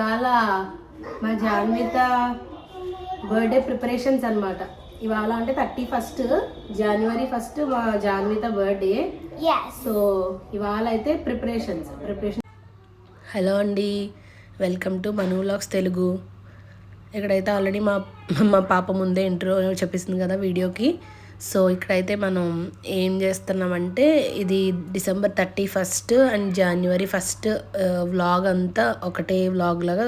ఇవాళ మా జాన్విత birthday preparations అనమాట. ఇవాళ అంటే 31 జనవరి 1 మా జాన్విత బర్త్డే. సో ఇవాళ అయితే ప్రిపరేషన్. హలో అండి, welcome to Manu vlogs Telugu. ఇక్కడైతే ఆల్రెడీ మా పాప ముందే ఇంట్రో చెప్పేసింది కదా వీడియోకి. సో ఇక్కడైతే మనం ఏం చేస్తున్నామంటే ఇది డిసెంబర్ 31 అండ్ జనవరి 1 వ్లాగ్ అంతా ఒకటే వ్లాగ్ లాగా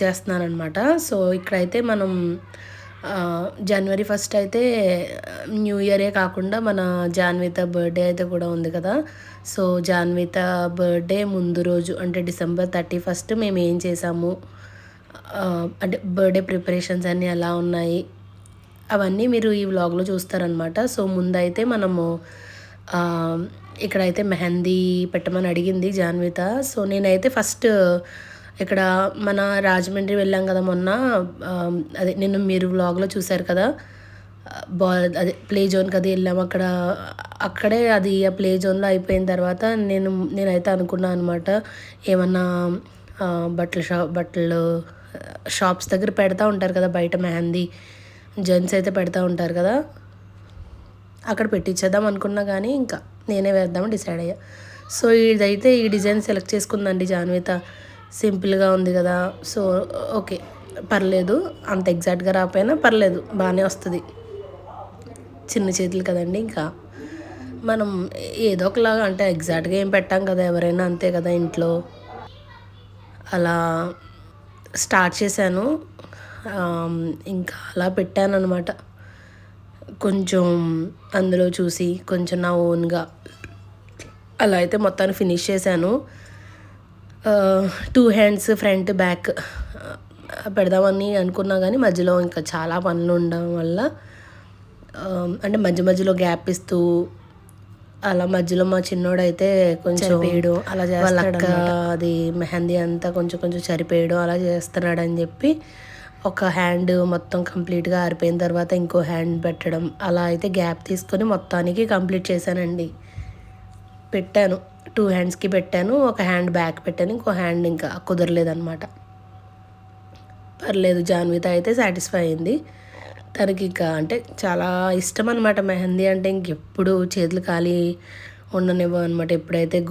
చేస్తున్నాను అనమాట. సో ఇక్కడైతే మనం జనవరి 1 అయితే న్యూ ఇయరే కాకుండా మన జాన్విత బర్త్డే అయితే కూడా ఉంది కదా. సో జాన్విత బర్త్డే ముందు రోజు అంటే డిసెంబర్ 31 మేము ఏం చేసాము అంటే బర్త్డే ప్రిపరేషన్స్ అన్నీ ఎలా ఉన్నాయి అవన్నీ మీరు ఈ వ్లాగ్లో చూస్తారనమాట. సో ముందైతే మనము ఇక్కడైతే మెహందీ పెట్టమని అడిగింది జాన్విత. సో నేనైతే ఫస్ట్ ఇక్కడ మన రాజమండ్రి వెళ్ళాం కదా మొన్న, అదే నిన్న మీరు వ్లాగ్లో చూశారు కదా, అదే ప్లే జోన్కి అది వెళ్ళాము. అక్కడే అది ఆ ప్లే జోన్లో అయిపోయిన తర్వాత నేనైతే అనుకున్నాను అనమాట, ఏమన్నా బట్టలు షాప్స్ దగ్గర పెడతా ఉంటారు కదా బయట మెహందీ, జెంట్స్ అయితే పెడతా ఉంటారు కదా, అక్కడ పెట్టించేద్దాం అనుకున్నా కానీ ఇంకా నేనే వేద్దామని డిసైడ్ అయ్యా. సో ఇదైతే ఈ డిజైన్ సెలెక్ట్ చేసుకుందండి జాన్విత. సింపుల్గా ఉంది కదా, సో ఓకే పర్లేదు, అంత ఎగ్జాక్ట్గా రాకపోయినా పర్లేదు, బాగానే వస్తుంది. చిన్న చేతులు కదండి, ఇంకా మనం ఏదో ఒకలాగా అంటే ఎగ్జాక్ట్గా ఏం పెట్టాం కదా, ఎవరైనా అంతే కదా ఇంట్లో. అలా స్టార్ట్ చేశాను, ఇంకా అలా పెట్టాను అనమాట. కొంచెం అందులో చూసి కొంచెం నా ఓన్గా అలా అయితే మొత్తాన్ని ఫినిష్ చేశాను. 2 హ్యాండ్స్ ఫ్రంట్ బ్యాక్ పెడదామని అనుకున్నా కానీ మధ్యలో ఇంకా చాలా పనులు ఉండడం వల్ల అంటే మధ్యలో గ్యాప్ ఇస్తూ అలా మధ్యలో మా చిన్నోడైతే కొంచెం చరిపేయడం అలా చేస్తాడు. అది మెహందీ అంతా కొంచెం చరిపేయడం అలా చేస్తున్నాడని చెప్పి ఒక హ్యాండ్ మొత్తం కంప్లీట్గా ఆరిపోయిన తర్వాత ఇంకో హ్యాండ్ పెట్టడం, అలా అయితే గ్యాప్ తీసుకొని మొత్తానికి కంప్లీట్ చేశానండి. పెట్టాను 2 హ్యాండ్స్కి పెట్టాను, ఒక హ్యాండ్ బ్యాక్ పెట్టాను, ఇంకో హ్యాండ్ ఇంకా కుదరలేదనమాట. పర్లేదు, జాన్విత అయితే సాటిస్ఫై అయింది. తనకి ఇంకా అంటే చాలా ఇష్టం అనమాట మెహందీ అంటే, ఇంకెప్పుడు చేతులు ఖాళీ ఉండనివ్వ అనమాట. ఎప్పుడైతే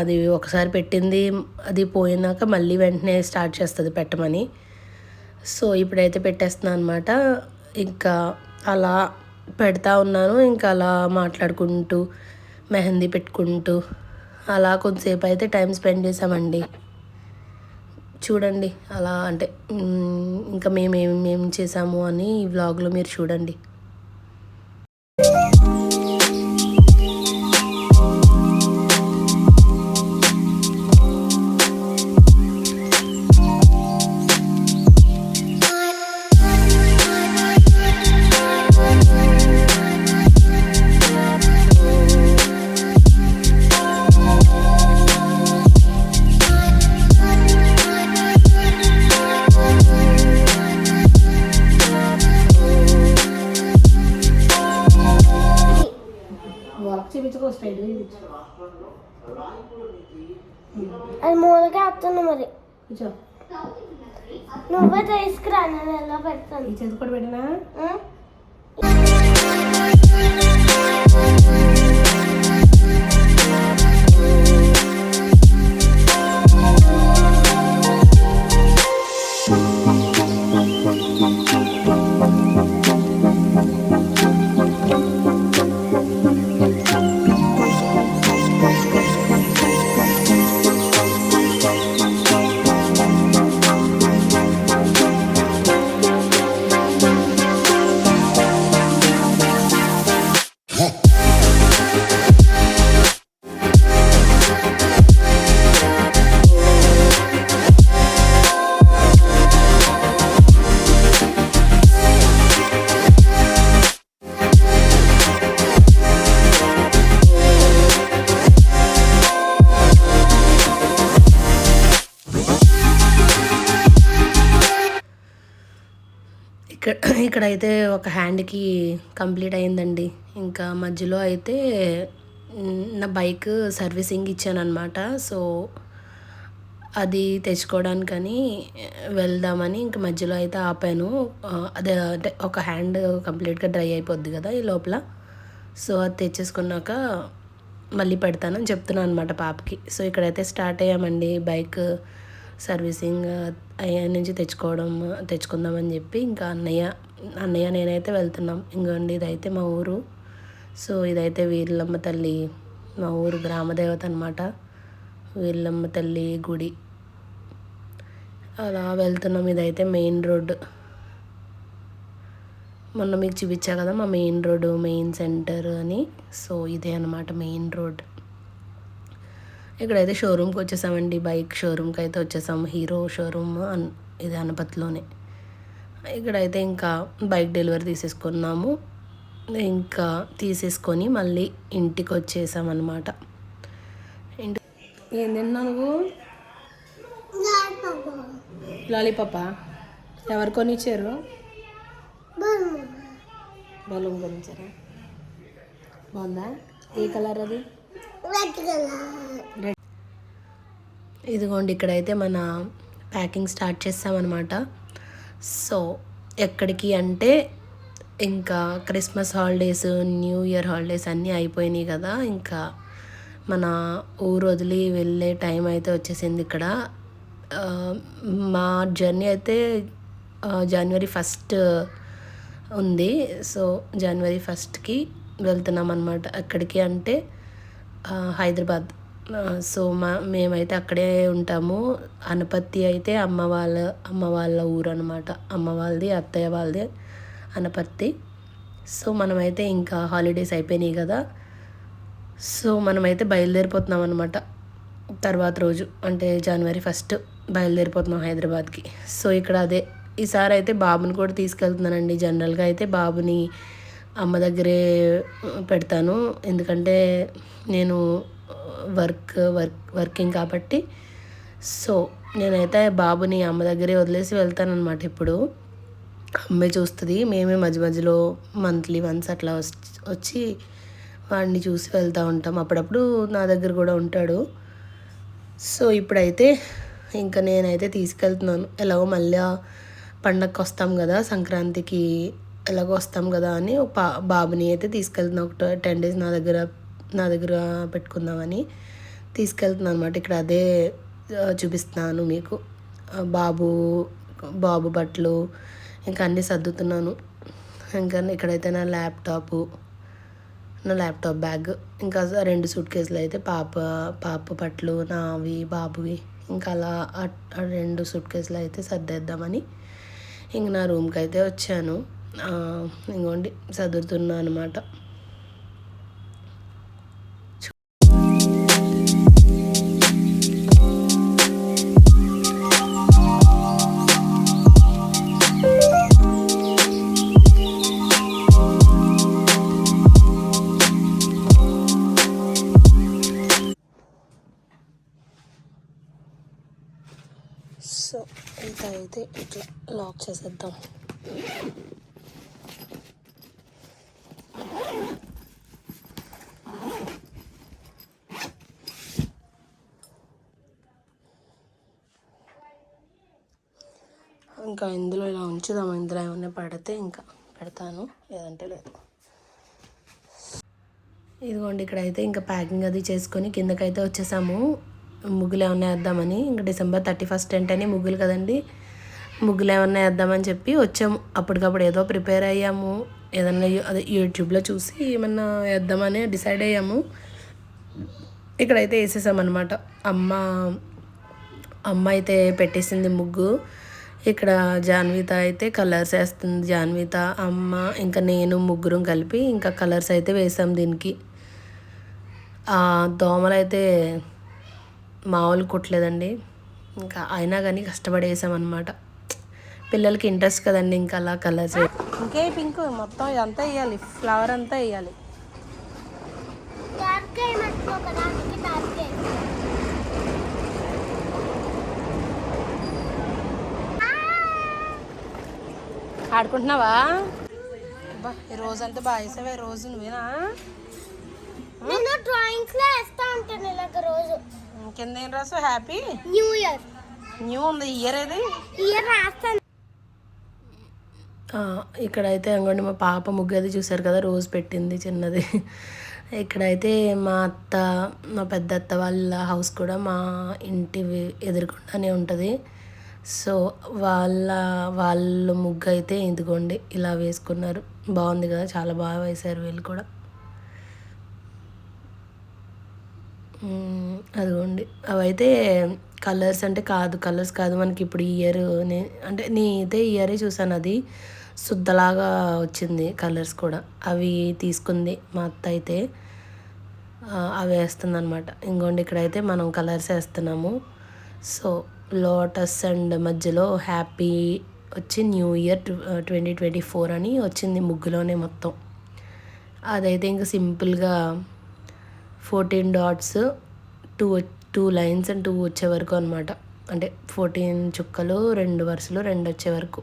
అది ఒకసారి పెట్టింది అది పోయినాక మళ్ళీ వెంటనే స్టార్ట్ చేస్తుంది పెట్టమని. సో ఇప్పుడైతే పెట్టేస్తున్నాను అనమాట. ఇంకా అలా పెడతా ఉన్నాను, ఇంకా అలా మాట్లాడుకుంటూ మెహందీ పెట్టుకుంటూ అలా కొంతసేపు అయితే టైం స్పెండ్ చేసామండి. చూడండి అలా అంటే ఇంకా మేము చేసాము అని ఈ వ్లాగ్లో మీరు చూడండి. అది మూలగా వస్తుంది మరి, నువ్వే తీసుకురా, నేను ఎలా పెడతాను. ఈ చేతి కూడా పెట్టినా ఇక్కడైతే ఒక హ్యాండ్కి కంప్లీట్ అయిందండి. ఇంకా మధ్యలో అయితే నా బైక్ సర్వీసింగ్ ఇచ్చానమాట. సో అది తెచ్చుకోవడానికని వెళ్దామని ఇంక మధ్యలో అయితే ఆపాను. అదే అంటే ఒక హ్యాండ్ కంప్లీట్గా డ్రై అయిపోద్ది కదా ఈ లోపల. సో అది తెచ్చేసుకున్నాక మళ్ళీ పెడతానని చెప్తున్నాను అనమాట పాపకి. సో ఇక్కడైతే స్టార్ట్ అయ్యామండి. బైక్ సర్వీసింగ్ అయ్యా నుంచి తెచ్చుకుందామని చెప్పి ఇంకా అన్నయ్య నేనైతే వెళ్తున్నాం. ఇంకోండి ఇదైతే మా ఊరు. సో ఇదైతే వీర్లమ్మ తల్లి మా ఊరు గ్రామదేవత అనమాట. వీర్లమ్మ తల్లి గుడి. అలా వెళ్తున్నాం. ఇదైతే మెయిన్ రోడ్డు. మొన్న మీకు చూపించా కదా మా మెయిన్ రోడ్డు, మెయిన్ సెంటర్ అని. సో ఇదే అనమాట మెయిన్ రోడ్. ఇక్కడైతే షోరూమ్కి వచ్చేసామండి. బైక్ షోరూమ్కి అయితే వచ్చేసాము. హీరో షోరూమ్ ఇది అనపత్లోనే. ఇక్కడైతే ఇంకా బైక్ డెలివరీ తీసేసుకున్నాము. ఇంకా తీసేసుకొని మళ్ళీ ఇంటికి వచ్చేసామన్నమాట. ఏం తిన్నా నువ్వు? లాలీపాపా? ఎవరు కొనిచ్చారు? బలూన్ కొనిచ్చారా? బాగుందా? ఏ కలర్ అది? రెడ్. ఇదిగోండి ఇక్కడైతే మన ప్యాకింగ్ స్టార్ట్ చేస్తామన్నమాట. సో ఎక్కడికి అంటే ఇంకా Christmas holidays, new year holidays అన్నీ అయిపోయినాయి కదా. ఇంకా మన ఊరు వదిలి వెళ్ళే టైం అయితే వచ్చేసింది ఇక్కడ. మా జర్నీ అయితే జనవరి 1 ఉంది. సో జనవరి 1కి వెళ్తున్నాం అనమాట. ఎక్కడికి అంటే హైదరాబాద్. సో మేమైతే అక్కడే ఉంటాము. అనపత్తి అయితే అమ్మ వాళ్ళ ఊరు అనమాట. అమ్మ వాళ్ళది, అత్తయ్య వాళ్ళది అనపత్తి. సో మనమైతే ఇంకా హాలిడేస్ అయిపోయినాయి కదా. సో మనమైతే బయలుదేరిపోతున్నాం అనమాట. తర్వాత రోజు అంటే జనవరి 1 బయలుదేరిపోతున్నాం హైదరాబాద్కి. సో ఇక్కడ అదే ఈసారి అయితే బాబుని కూడా తీసుకెళ్తున్నానండి. జనరల్గా అయితే బాబుని అమ్మ దగ్గరే పెడతాను. ఎందుకంటే నేను వర్కింగ్ కాబట్టి. సో నేనైతే బాబుని అమ్మ దగ్గరే వదిలేసి వెళ్తానన్నమాట. ఇప్పుడు అమ్మే చూస్తుంది. మేమే మధ్య మధ్యలో మంత్లీ వన్స్ అట్లా వచ్చి వాడిని చూసి వెళ్తూ ఉంటాం. అప్పుడప్పుడు నా దగ్గర కూడా ఉంటాడు. సో ఇప్పుడైతే ఇంకా నేనైతే తీసుకెళ్తున్నాను. ఎలాగో మళ్ళీ పండగకి వస్తాం కదా, సంక్రాంతికి ఎలాగో వస్తాం కదా అని బాబుని అయితే తీసుకెళ్తున్నాను. ఒక 10 days నా దగ్గర పెట్టుకుందామని తీసుకెళ్తున్నాను అనమాట. ఇక్కడ అదే చూపిస్తున్నాను మీకు. బాబు బట్టలు ఇంకా అన్నీ సర్దుతున్నాను. ఇంకా ఇక్కడైతే నా ల్యాప్టాప్ బ్యాగ్, ఇంకా 2 సూట్ కేసులు అయితే పాప బట్టలు, నావి బాబువి, ఇంకా అలా 2 సూట్ కేసులు అయితే సర్దేద్దామని ఇంక నా రూమ్కి అయితే వచ్చాను. ఇంకోండి సర్దుతున్నా అనమాట. సో ఇంకా అయితే ఇట్లా లాక్ చేసేద్దాం. ఇంకా ఇందులో ఇలా ఉంచుదాం. ఇందులో ఏమైనా పడితే ఇంకా పెడతాను, లేదంటే లేదు. ఇదిగోండి ఇక్కడైతే ఇంకా ప్యాకింగ్ అది చేసుకొని కిందకైతే వచ్చేసాము. ముగ్గులు ఏమన్నా వేద్దామని. ఇంకా December 31 అంటేనే ముగ్గులు కదండి. ముగ్గులు ఏమన్నా వేద్దామని చెప్పి వచ్చాము. అప్పటికప్పుడు ఏదో ప్రిపేర్ అయ్యాము. ఏదన్నా అదే యూట్యూబ్లో చూసి ఏమన్నా వేద్దామని డిసైడ్ అయ్యాము. ఇక్కడైతే వేసేసామన్నమాట. అమ్మ అయితే పెట్టేసింది ముగ్గు. ఇక్కడ జాన్విత అయితే కలర్స్ వేస్తుంది. జాన్విత, అమ్మ, ఇంకా నేను ముగ్గురం కలిపి ఇంకా కలర్స్ అయితే వేసాం దీనికి. దోమలు అయితే మామూలు కుట్టలేదండి. ఇంకా అయినా కానీ కష్టపడి వేసామన్నమాట. పిల్లలకి ఇంట్రెస్ట్ కదండి ఇంకా అలా కలర్స్. ఇంకే పింక్ మొత్తం ఇదంతా వేయాలి, ఫ్లవర్ అంతా వేయాలి. ఆడుకుంటున్నావా? ఈ రోజంతా బాగా వేసావే. రోజు నువ్వేనా? నేను డ్రాయింగ్స్ లో వేస్తా ఉంటాను ఇలాగ రోజు. కింద ఏం రాసు? Happy new year. న్యూ ఉంది ఇయర్ ఏది ఇయర్ రాస్తాను. ఇక్కడైతే అంగండి మా పాప ముగ్గు అది చూసారు కదా, రోజు పెట్టింది చిన్నది. ఇక్కడైతే మా అత్త, మా పెద్ద అత్త వాళ్ళ హౌస్ కూడా మా ఇంటి ఎదురుకుండానే ఉంటుంది. సో వాళ్ళ ముగ్గు అయితే ఇదిగోండి ఇలా వేసుకున్నారు. బాగుంది కదా, చాలా బాగా వేశారు వీళ్ళు కూడా. అదిగోండి అవైతే కలర్స్ అంటే కలర్స్ కాదు మనకి ఇప్పుడు ఇయర్ అంటే నేనైతే ఇయరే చూసాను, అది శుద్ధలాగా వచ్చింది కలర్స్ కూడా. అవి తీసుకుంది మా అత్త అయితే, అవి వేస్తుంది అనమాట. ఇంకోండి ఇక్కడైతే మనం కలర్స్ వేస్తున్నాము. సో లోటస్ అండ్ మధ్యలో హ్యాపీ వచ్చి న్యూ ఇయర్ 2024 అని వచ్చింది ముగ్గులోనే మొత్తం. అదైతే ఇంకా సింపుల్గా 14 డాట్స్, 2 లైన్స్ అండ్ 2 వచ్చే వరకు అనమాట. అంటే 14 చుక్కలు, 2 వరుసలు, 2 వచ్చే వరకు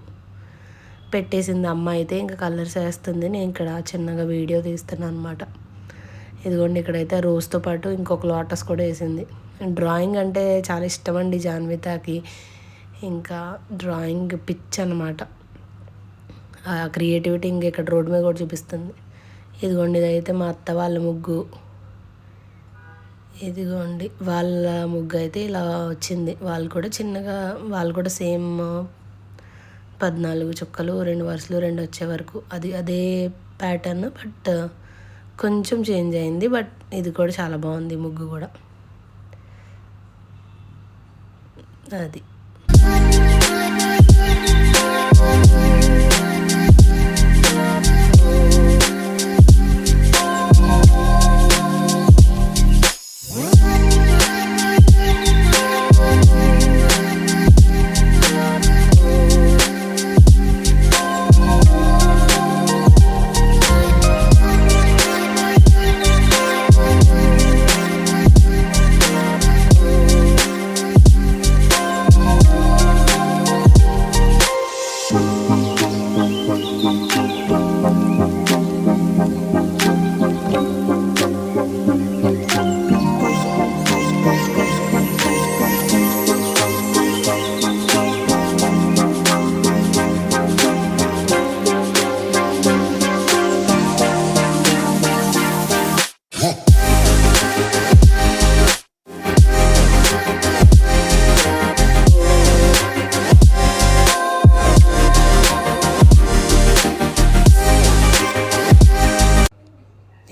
పెట్టేసింది అమ్మ. అయితే ఇంకా కలర్స్ వేస్తుంది, నేను ఇక్కడ చిన్నగా వీడియో తీస్తున్నాను అనమాట. ఇదిగోండి ఇక్కడైతే రోజ్తో పాటు ఇంకొక లోటస్ కూడా వేసింది. డ్రాయింగ్ అంటే చాలా ఇష్టం అండి జాన్వితాకి, ఇంకా డ్రాయింగ్ పిచ్ అనమాట. ఆ క్రియేటివిటీ ఇంక ఇక్కడ రోడ్డు మీద కూడా చూపిస్తుంది. ఇదిగోండి ఇదైతే మా అత్త వాళ్ళ ముగ్గు. ఇదిగోండి వాళ్ళ ముగ్గు అయితే ఇలా వచ్చింది. వాళ్ళు కూడా చిన్నగా, వాళ్ళు కూడా సేమ్ 14 చుక్కలు, 2 వరుసలు, 2 వచ్చే వరకు అదే ప్యాటర్న్, బట్ కొంచెం చేంజ్ అయింది. బట్ ఇది కూడా చాలా బాగుంది ముగ్గు కూడా. అది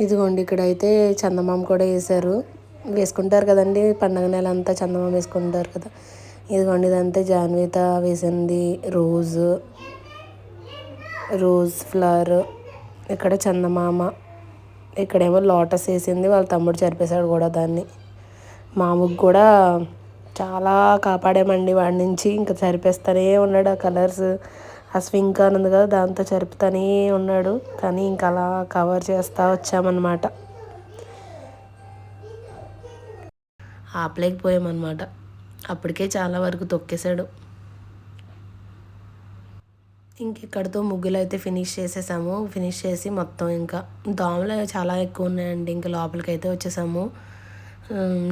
ఇదిగోండి ఇక్కడైతే చందమామ కూడా వేసుకుంటారు కదండి, పండగ నెల అంతా చందమామ వేసుకుంటారు కదా. ఇదిగోండి ఇదంతా జాన్విత వేసింది రోజ్ ఫ్లవర్, ఇక్కడ చందమామ, ఇక్కడేమో లోటస్ వేసింది. వాళ్ళ తమ్ముడు చరిపేశాడు కూడా దాన్ని. మా ముగ్గు కూడా చాలా కాపాడామండి వాడి నుంచి, ఇంకా చరిపేస్తూనే ఉన్నాడు. ఆ కలర్స్, ఆ స్వింగ్ అని ఉంది కదా, దాంతో చరుపుతూనే ఉన్నాడు. కానీ ఇంకా అలా కవర్ చేస్తూ వచ్చామన్నమాట, ఆపలేకపోయామన్నమాట. అప్పటికే చాలా వరకు తొక్కేశాడు. ఇంకెక్కడితో ముగ్గులు అయితే ఫినిష్ చేసేసాము. ఫినిష్ చేసి మొత్తం ఇంకా దోమలు చాలా ఎక్కువ ఉన్నాయండి, ఇంకా లోపలికి అయితే వచ్చేసాము.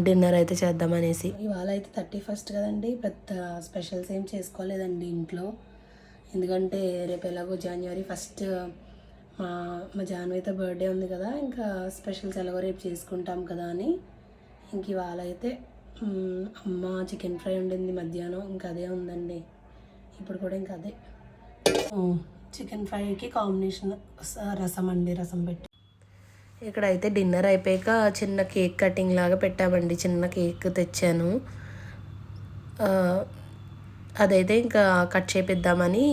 డిన్నర్ అయితే చేద్దామనేసి. ఇవాళ అయితే 31st కదండి, పెద్ద స్పెషల్స్ ఏం చేసుకోలేదండి ఇంట్లో. ఎందుకంటే రేపు ఎలాగో January 1st మా జాన్విత బర్త్డే ఉంది కదా, ఇంకా స్పెషల్స్ ఎలాగో రేపు చేసుకుంటాం కదా అని ఇంక ఇవాళ అయితే అమ్మ చికెన్ ఫ్రై ఉండింది మధ్యాహ్నం, ఇంకా అదే ఉందండి ఇప్పుడు కూడా. ఇంకా అదే చికెన్ ఫ్రైకి కాంబినేషన్ రసం పెట్టి. ఇక్కడైతే డిన్నర్ అయిపోయాక చిన్న కేక్ కటింగ్ లాగా పెట్టామండి. చిన్న కేక్ తెచ్చాను, అదైతే ఇంకా కట్ చేపిద్దామని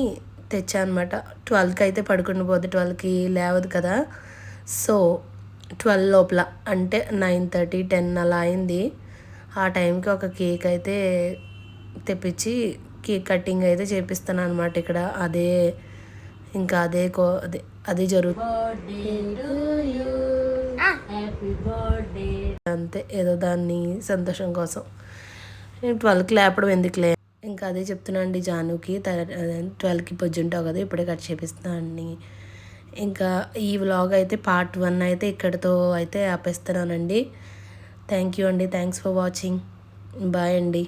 తెచ్చాను అనమాట. 12కి అయితే పడుకుని పోద్ది, 12కి లేవదు కదా. సో 12 లోపల అంటే 9:30, 10 అలా అయింది. ఆ టైంకి ఒక కేక్ అయితే తెప్పించి కేక్ కటింగ్ అయితే చేపిస్తాను అనమాట ఇక్కడ. ఇంకా అదే జరుగుతుంది. అంతే, ఏదో దాన్ని సంతోషం కోసం. 12కి లేపడం ఎందుకులే, ఇంకా అదే చెప్తున్నా అండి జానుకి, 12కి పొద్దుంటావు కదా ఇప్పుడే కట్ చేపిస్తున్నా అని. ఇంకా ఈ వ్లాగ్ అయితే పార్ట్ 1 అయితే ఇక్కడితో అయితే ఆపేస్తున్నానండి. థ్యాంక్ యూ అండి, థ్యాంక్స్ ఫర్ వాచింగ్, బాయ్ అండి.